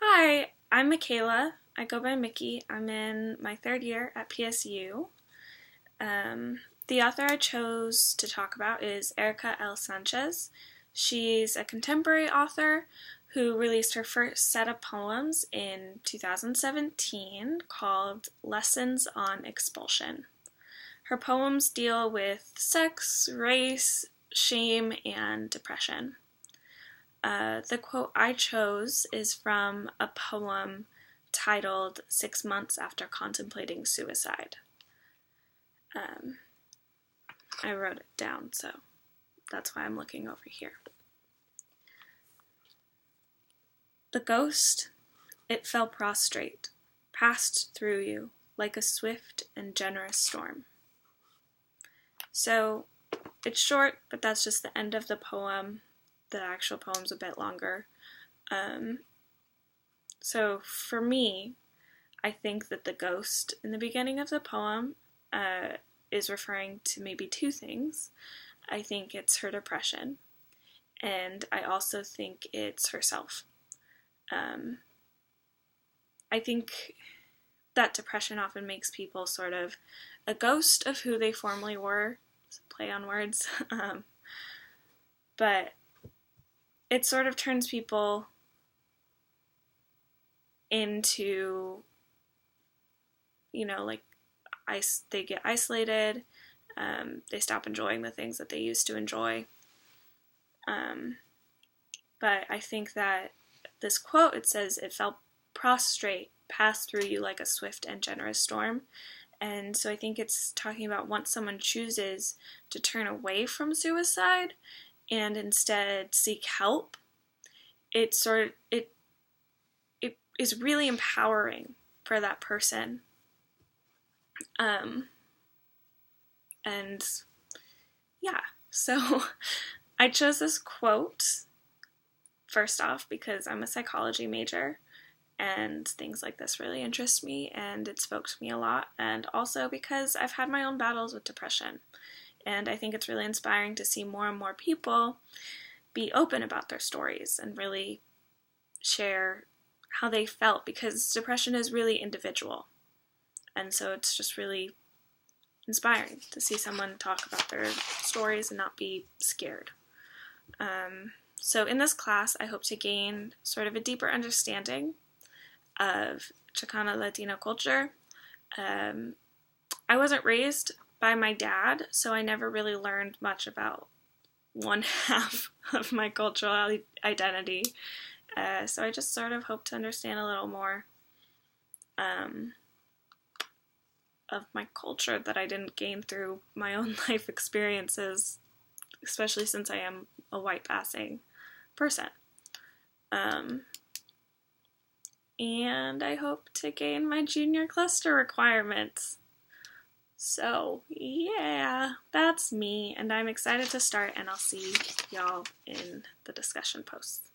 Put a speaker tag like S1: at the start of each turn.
S1: Hi, I'm Michaela. I go by Mickey. I'm in my third year at PSU. The author I chose to talk about is Erika Sanchez. She's a contemporary author who released her first set of poems in 2017 called Lessons on Expulsion. Her poems deal with sex, race, shame, and depression. The quote I chose is from a poem titled 6 Months After Contemplating Suicide. I wrote it down, so that's why I'm looking over here. The ghost, it fell prostrate, passed through you like a swift and generous storm. So it's short, but that's just the end of the poem. The actual poem's a bit longer. So for me, I think that the ghost in the beginning of the poem is referring to maybe two things. I think it's her depression, and I also think it's herself. I think that depression often makes people sort of a ghost of who they formerly were. Play on words. But it sort of turns people into, like they get isolated, they stop enjoying the things that they used to enjoy. But I think that this quote, it says, it fell prostrate, passed through you like a swift and generous storm. And so I think it's talking about once someone chooses to turn away from suicide and instead seek help, it is really empowering for that person. And yeah, so I chose this quote first off because I'm a psychology major and things like this really interest me and it spoke to me a lot, and also because I've had my own battles with depression, and I think it's really inspiring to see more and more people be open about their stories and really share how they felt, because depression is really individual, and so it's just really inspiring to see someone talk about their stories and not be scared. So in this class, I hope to gain sort of a deeper understanding of Chicana Latino culture. I wasn't raised by my dad, so I never really learned much about one half of my cultural identity. So I just sort of hope to understand a little more of my culture that I didn't gain through my own life experiences, especially since I am a white passing person. And I hope to gain my junior cluster requirements. So yeah, that's me, and I'm excited to start, and I'll see y'all in the discussion posts.